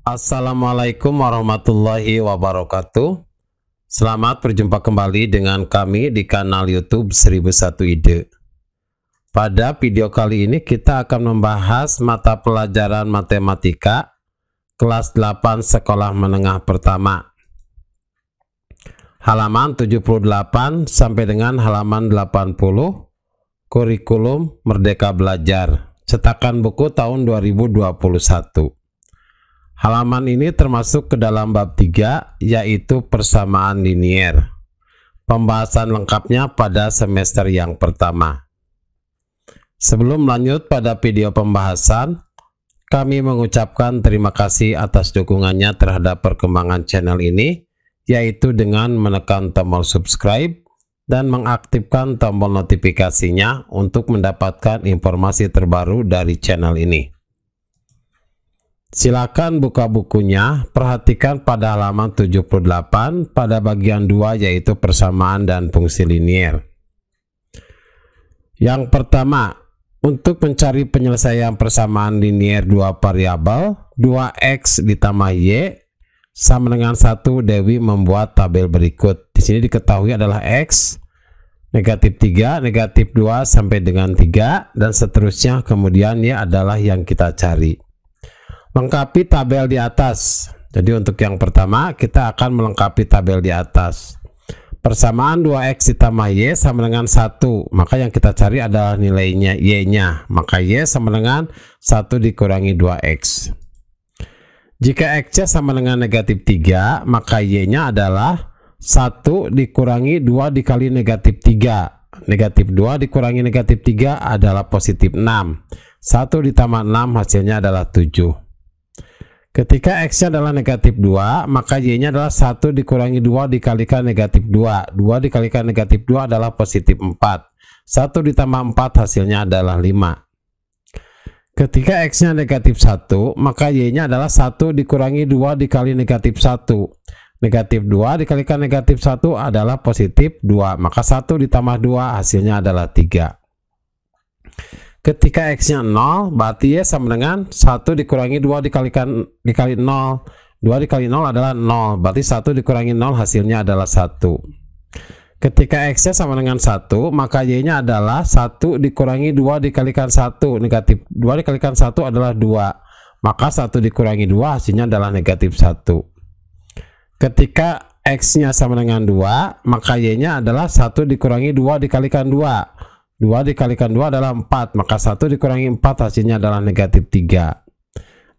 Assalamualaikum warahmatullahi wabarakatuh. Selamat berjumpa kembali dengan kami di kanal YouTube 1001 Ide. Pada video kali ini kita akan membahas mata pelajaran matematika kelas 8 sekolah menengah pertama. Halaman 78 sampai dengan halaman 80, kurikulum Merdeka Belajar, cetakan buku tahun 2021. Halaman ini termasuk ke dalam bab 3, yaitu persamaan linier. Pembahasan lengkapnya pada semester yang pertama. Sebelum lanjut pada video pembahasan, kami mengucapkan terima kasih atas dukungannya terhadap perkembangan channel ini, yaitu dengan menekan tombol subscribe dan mengaktifkan tombol notifikasinya untuk mendapatkan informasi terbaru dari channel ini. Silakan buka bukunya, perhatikan pada halaman 78 pada bagian 2, yaitu persamaan dan fungsi linier. Yang pertama, untuk mencari penyelesaian persamaan linier dua variabel 2x ditambah y sama dengan 1, Dewi membuat tabel berikut. Di sini diketahui adalah x, negatif 3, negatif 2 sampai dengan 3 dan seterusnya, kemudian y adalah yang kita cari. Lengkapi tabel di atas. Jadi untuk yang pertama kita akan melengkapi tabel di atas. Persamaan 2x ditambah y sama dengan 1, maka yang kita cari adalah nilainya y-nya, maka y sama dengan 1 dikurangi 2x. Jika x-nya sama dengan negatif 3, maka y-nya adalah 1 dikurangi 2 dikali negatif 3. Negatif 2 dikurangi negatif 3 adalah positif 6. 1 ditambah 6 hasilnya adalah 7. Ketika x-nya adalah negatif 2, maka y-nya adalah 1 dikurangi 2 dikalikan negatif 2. 2 dikalikan negatif 2 adalah positif 4. 1 ditambah 4 hasilnya adalah 5. Ketika x-nya negatif 1, maka y-nya adalah 1 dikurangi 2 dikali negatif 1. Negatif 2 dikalikan negatif 1 adalah positif 2. Maka 1 ditambah 2 hasilnya adalah 3. Ketika x-nya 0, berarti y sama dengan 1 dikurangi 2 dikali 0. 2 dikali 0 adalah 0, berarti 1 dikurangi 0 hasilnya adalah 1. Ketika x-nya sama dengan 1, maka y-nya adalah 1 dikurangi 2 dikalikan 1. Negatif 2 dikalikan 1 adalah 2. Maka 1 dikurangi 2 hasilnya adalah negatif 1. Ketika x-nya sama dengan 2, maka y-nya adalah 1 dikurangi 2 dikalikan 2. 2 dikalikan 2 adalah 4, maka 1 dikurangi 4 hasilnya adalah negatif 3.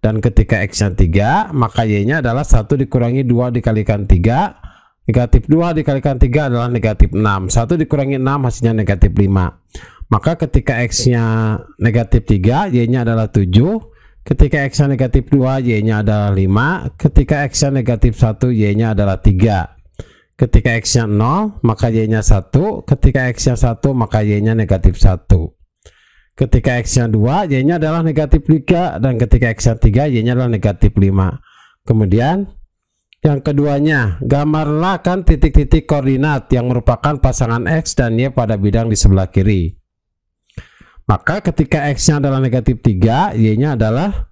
Dan ketika x-nya 3, maka y-nya adalah 1 dikurangi 2 dikalikan 3. Negatif 2 dikalikan 3 adalah negatif 6. 1 dikurangi 6 hasilnya negatif 5. Maka ketika x-nya negatif 3, y-nya adalah 7. Ketika x-nya negatif 2, y-nya adalah 5. Ketika x-nya negatif 1, y-nya adalah 3. Ketika x-nya 0, maka y-nya 1. Ketika x-nya 1, maka y-nya negatif 1. Ketika x-nya 2, y-nya adalah negatif 3. Dan ketika x-nya 3, y-nya adalah negatif 5. Kemudian yang keduanya, gambarkan titik-titik koordinat yang merupakan pasangan x dan y pada bidang di sebelah kiri. Maka ketika x-nya adalah negatif 3, y-nya adalah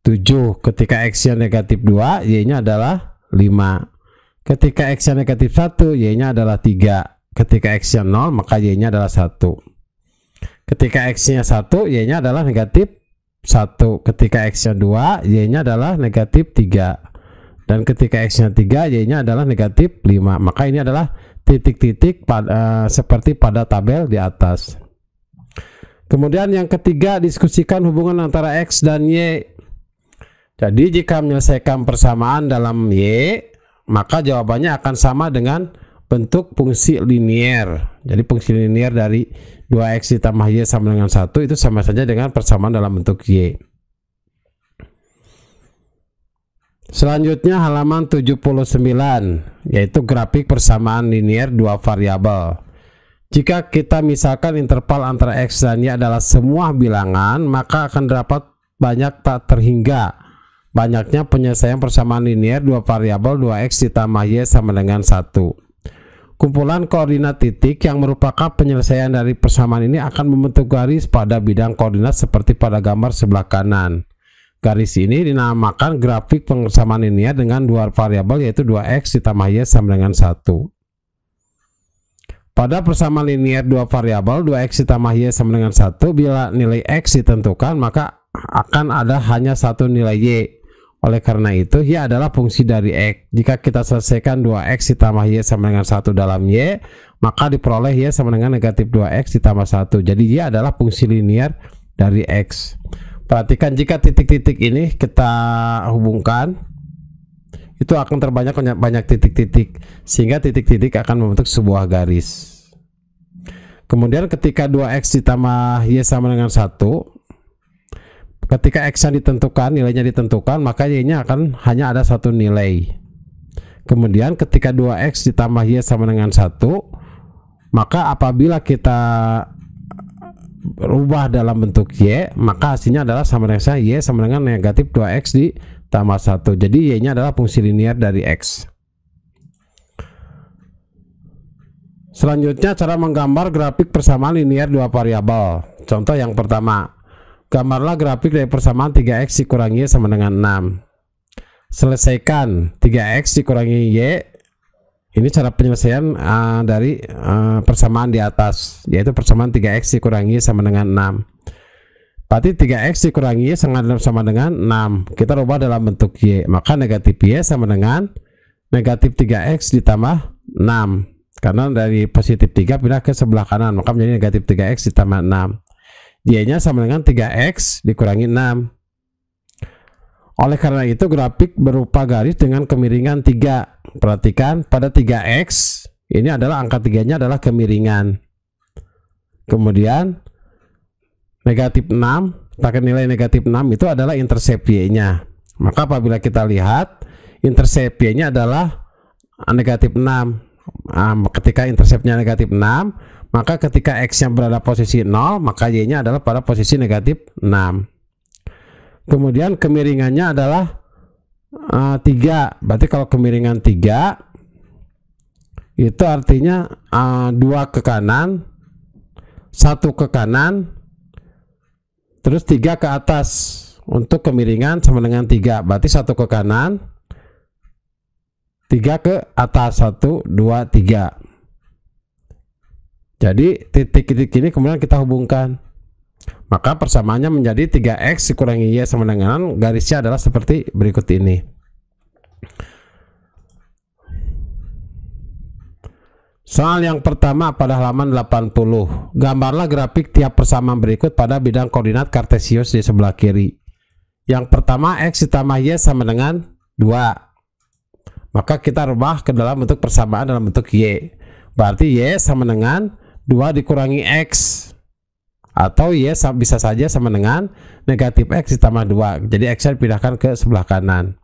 7. Ketika x-nya negatif 2, y-nya adalah 5. Ketika x-nya negatif 1, y-nya adalah 3. Ketika x-nya 0, maka y-nya adalah 1. Ketika x-nya 1, y-nya adalah negatif 1. Ketika x-nya 2, y-nya adalah negatif 3. Dan ketika x-nya 3, y-nya adalah negatif 5. Maka ini adalah titik-titik seperti pada tabel di atas. Kemudian yang ketiga, diskusikan hubungan antara x dan y. Jadi jika menyelesaikan persamaan dalam y, maka jawabannya akan sama dengan bentuk fungsi linier. Jadi fungsi linier dari 2x ditambah y sama dengan 1 itu sama saja dengan persamaan dalam bentuk y. Selanjutnya halaman 79, yaitu grafik persamaan linier dua variabel. Jika kita misalkan interval antara x dan y adalah semua bilangan, maka akan dapat banyak tak terhingga banyaknya penyelesaian persamaan linier dua variabel 2x ditambah y sama dengan 1. Kumpulan koordinat titik yang merupakan penyelesaian dari persamaan ini akan membentuk garis pada bidang koordinat seperti pada gambar sebelah kanan. Garis ini dinamakan grafik persamaan linear dengan dua variabel, yaitu 2x ditambah y sama dengan 1. Pada persamaan linear dua variabel 2x ditambah y sama dengan 1, bila nilai x ditentukan maka akan ada hanya satu nilai y. Oleh karena itu y adalah fungsi dari x. Jika kita selesaikan 2x ditambah y sama dengan 1 dalam y, maka diperoleh y sama dengan negatif 2x ditambah 1. Jadi y adalah fungsi linear dari x. Perhatikan jika titik-titik ini kita hubungkan, itu akan terbanyak banyak titik-titik, sehingga titik-titik akan membentuk sebuah garis. Kemudian ketika 2x ditambah y sama dengan 1, ketika x yang ditentukan, nilainya ditentukan, maka y-nya akan hanya ada satu nilai. Kemudian ketika 2x ditambah y sama dengan 1, maka apabila kita rubah dalam bentuk y, maka hasilnya adalah sama dengan y sama dengan negatif 2x ditambah 1. Jadi y-nya adalah fungsi linear dari x. Selanjutnya cara menggambar grafik persamaan linear dua variabel. Contoh yang pertama, gambarlah grafik dari persamaan 3x dikurangi y sama dengan 6. Selesaikan 3x dikurangi y. Ini cara penyelesaian dari persamaan di atas, yaitu persamaan 3x dikurangi y sama dengan 6. Berarti 3x dikurangi y sama dengan 6. Kita rubah dalam bentuk y, maka negatif y sama dengan negatif 3x ditambah 6. Karena dari positif 3 pindah ke sebelah kanan, maka menjadi negatif 3x ditambah 6. Y-nya sama dengan 3x dikurangi 6. Oleh karena itu grafik berupa garis dengan kemiringan 3. Perhatikan pada 3x ini adalah angka 3-nya adalah kemiringan. Kemudian negatif 6, pakai nilai negatif 6 itu adalah intercept y-nya. Maka apabila kita lihat intercept y-nya adalah negatif 6. Ketika interceptnya negatif 6, maka ketika x-nya berada posisi 0, maka y-nya adalah pada posisi negatif 6. Kemudian kemiringannya adalah 3. Berarti kalau kemiringan 3 itu artinya 2 ke kanan, 1 ke kanan, terus 3 ke atas. Untuk kemiringan sama dengan 3. Berarti 1 ke kanan, 3 ke atas, 1, 2, 3. Jadi titik-titik ini kemudian kita hubungkan. Maka persamaannya menjadi 3x dikurangi y sama dengan, garisnya adalah seperti berikut ini. Soal yang pertama pada halaman 80. Gambarlah grafik tiap persamaan berikut pada bidang koordinat kartesius di sebelah kiri. Yang pertama x ditambah y sama dengan 2. Maka kita rubah ke dalam bentuk persamaan dalam bentuk y. Berarti y sama dengan 2 dikurangi x. Atau y bisa saja sama dengan negatif x ditambah 2. Jadi x-nya dipindahkan ke sebelah kanan.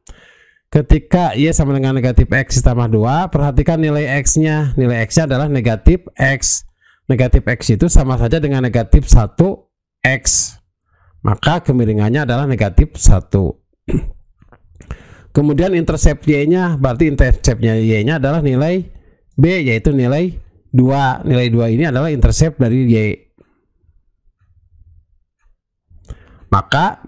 Ketika y sama dengan negatif x ditambah 2, perhatikan nilai x-nya. Nilai x-nya adalah negatif x. Negatif x itu sama saja dengan negatif 1x. Maka kemiringannya adalah negatif 1. Kemudian intercept y-nya, berarti interceptnya y-nya adalah nilai b, yaitu nilai 2. Nilai 2 ini adalah intercept dari y. Maka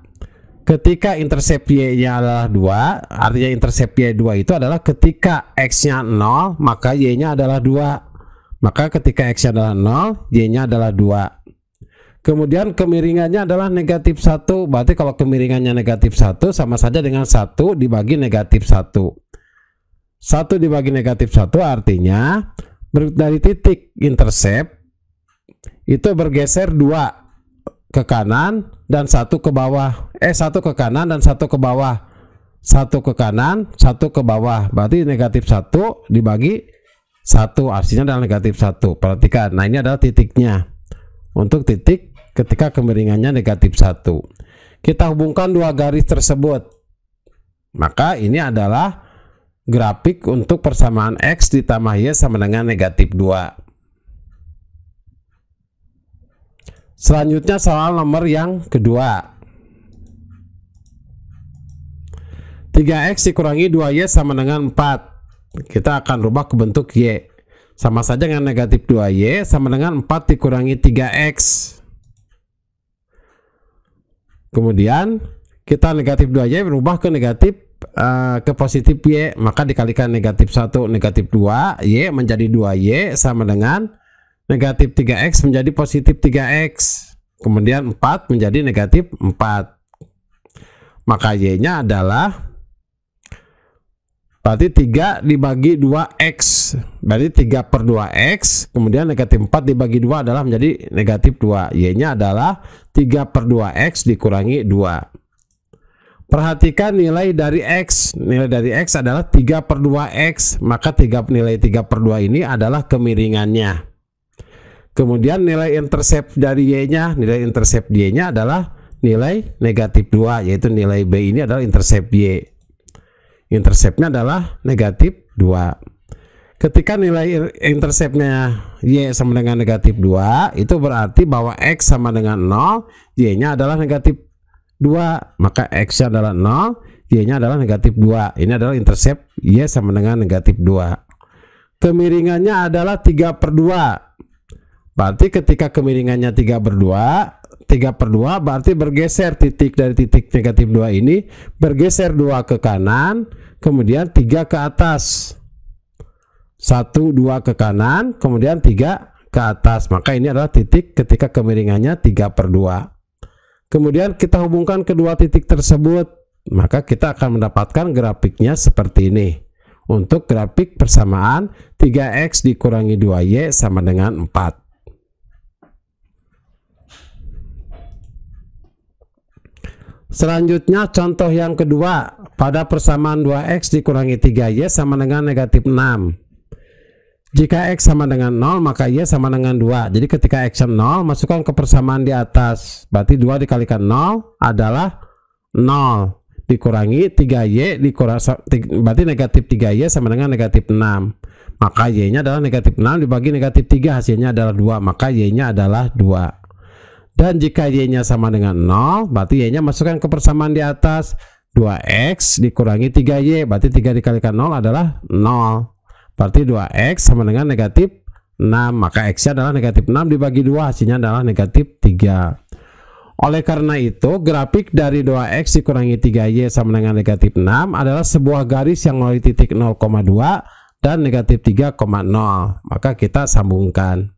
ketika intercept y-nya adalah 2, artinya intercept y2 itu adalah ketika x-nya 0, maka y-nya adalah 2. Maka ketika x-nya adalah 0, y-nya adalah 2. Kemudian kemiringannya adalah negatif 1. Berarti kalau kemiringannya negatif 1 sama saja dengan 1 dibagi negatif 1. 1 dibagi negatif 1 artinya dari titik intercept itu bergeser 2 ke kanan dan 1 ke bawah. 1 ke kanan dan 1 ke bawah. 1 ke kanan, 1 ke bawah. Berarti negatif 1 dibagi 1 artinya adalah negatif 1. Perhatikan. Nah, ini adalah titiknya. Untuk titik ketika kemiringannya negatif 1. Kita hubungkan dua garis tersebut. Maka ini adalah grafik untuk persamaan x ditambah y sama dengan negatif 2. Selanjutnya soal nomor yang kedua. 3x dikurangi 2y sama dengan 4. Kita akan rubah ke bentuk y. Sama saja dengan negatif 2y sama dengan 4 dikurangi 3x. Kemudian kita negatif 2Y berubah ke negatif ke positif Y, maka dikalikan negatif 1 negatif 2 Y menjadi 2Y sama dengan negatif 3X menjadi positif 3X, kemudian 4 menjadi negatif 4, maka Y nya adalah berarti 3 dibagi 2X, berarti 3 per 2X, kemudian negatif 4 dibagi 2 adalah menjadi negatif 2. Y nya adalah 3 per 2X dikurangi 2. Perhatikan nilai dari X. Nilai dari X adalah 3 per 2X, maka nilai 3 per 2 ini adalah kemiringannya. Kemudian nilai intercept dari Y nya, nilai intercept Y nya adalah nilai negatif 2, yaitu nilai B ini adalah intercept Y. Interceptnya adalah negatif 2. Ketika nilai interceptnya Y sama dengan negatif 2, itu berarti bahwa X sama dengan 0, Y nya adalah negatif 2, maka X nya adalah 0, Y nya adalah negatif 2. Ini adalah intercept Y sama dengan negatif 2. Kemiringannya adalah 3 per 2, berarti ketika kemiringannya 3 per 2 berarti bergeser titik dari titik negatif 2 ini, bergeser 2 ke kanan, kemudian 3 ke atas, 1 2 ke kanan, kemudian 3 ke atas, maka ini adalah titik ketika kemiringannya 3 per 2. Kemudian kita hubungkan kedua titik tersebut, maka kita akan mendapatkan grafiknya seperti ini. Untuk grafik persamaan 3X dikurangi 2Y sama dengan 4. Selanjutnya contoh yang kedua, pada persamaan 2X dikurangi 3Y sama dengan negatif 6. Jika X sama dengan 0 maka Y sama dengan 2. Jadi ketika X 0 masukkan ke persamaan di atas, berarti 2 dikalikan 0 adalah 0, dikurangi 3Y berarti negatif 3Y sama dengan negatif 6, maka Y nya adalah negatif 6 dibagi negatif 3, hasilnya adalah 2, maka Y nya adalah 2. Dan jika Y nya sama dengan 0, berarti Y nya masukkan ke persamaan di atas, 2X dikurangi 3Y, berarti 3 dikalikan 0 adalah 0, berarti 2X sama dengan negatif 6, maka X nya adalah negatif 6 dibagi 2, hasilnya adalah negatif 3. Oleh karena itu grafik dari 2X dikurangi 3Y sama dengan negatif 6 adalah sebuah garis yang melalui titik 0,2 dan negatif 3,0, maka kita sambungkan.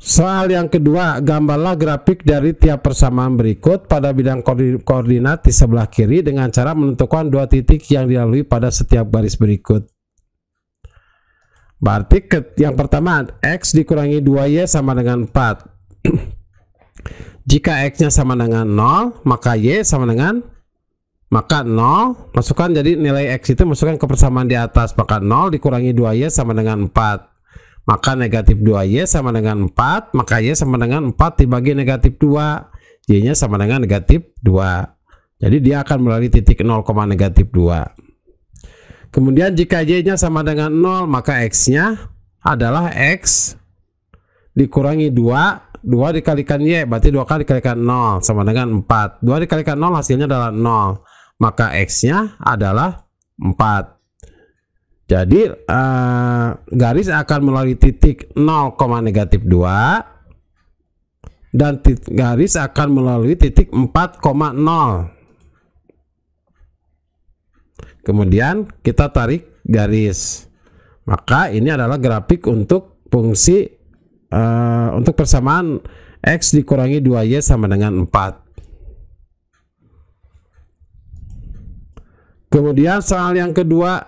Soal yang kedua, gambarlah grafik dari tiap persamaan berikut pada bidang koordinat di sebelah kiri dengan cara menentukan dua titik yang dilalui pada setiap garis berikut. Berarti yang pertama, X dikurangi 2Y sama dengan 4. Jika X nya sama dengan 0, maka Y sama dengan 0, masukkan, jadi nilai X itu masukkan ke persamaan di atas, maka 0 dikurangi 2Y sama dengan 4. Maka negatif 2Y sama dengan 4, maka Y sama dengan 4 dibagi negatif 2, Y nya sama dengan negatif 2. Jadi dia akan melalui titik 0, negatif 2. Kemudian jika Y nya sama dengan 0, maka X nya adalah X dikurangi 2, 2 dikalikan Y, berarti 2 kali dikalikan 0 sama dengan 4. 2 dikalikan 0 hasilnya adalah 0, maka X nya adalah 4. Jadi garis akan melalui titik 0, negatif 2 dan garis akan melalui titik 4,0. Kemudian kita tarik garis, maka ini adalah grafik untuk fungsi untuk persamaan X dikurangi 2Y sama dengan 4. Kemudian soal yang kedua,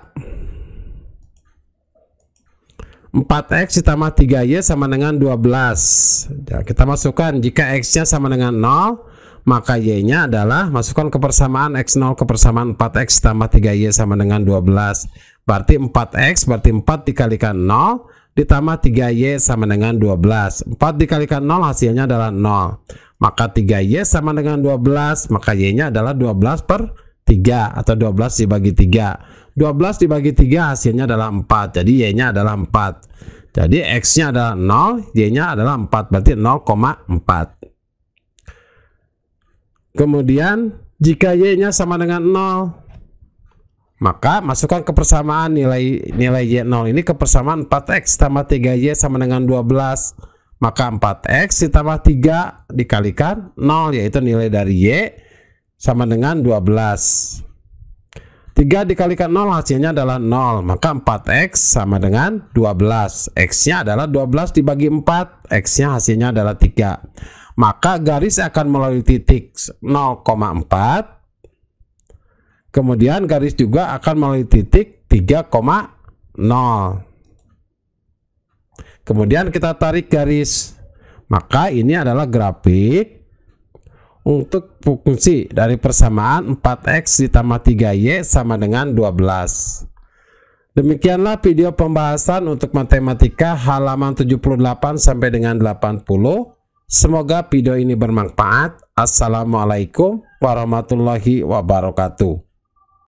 4X ditambah 3Y sama dengan 12. Ya, kita masukkan, jika X nya sama dengan 0, maka Y nya adalah, masukkan ke persamaan X0 ke persamaan 4X ditambah 3Y sama dengan 12. Berarti 4X, berarti 4 dikalikan 0 ditambah 3Y sama dengan 12. 4 dikalikan 0 hasilnya adalah 0. Maka 3Y sama dengan 12, maka Y nya adalah 12 per 3 atau 12 dibagi 3. 12 dibagi 3 hasilnya adalah 4. Jadi Y nya adalah 4. Jadi X nya adalah 0, Y nya adalah 4, berarti 0,4. Kemudian jika Y nya sama dengan 0, maka masukkan ke persamaan nilai Y0 ini ke persamaan 4X tambah 3Y sama dengan 12. Maka 4X ditambah 3 dikalikan 0, yaitu nilai dari Y sama dengan 12. 3 dikalikan 0 hasilnya adalah 0. Maka 4X sama dengan 12. X-nya adalah 12 dibagi 4. X-nya hasilnya adalah 3. Maka garis akan melalui titik 0,4. Kemudian garis juga akan melalui titik 3,0. Kemudian kita tarik garis. Maka ini adalah grafik untuk fungsi dari persamaan 4X ditambah 3Y sama dengan 12. Demikianlah video pembahasan untuk matematika halaman 78 sampai dengan 80. Semoga video ini bermanfaat. Assalamualaikum warahmatullahi wabarakatuh.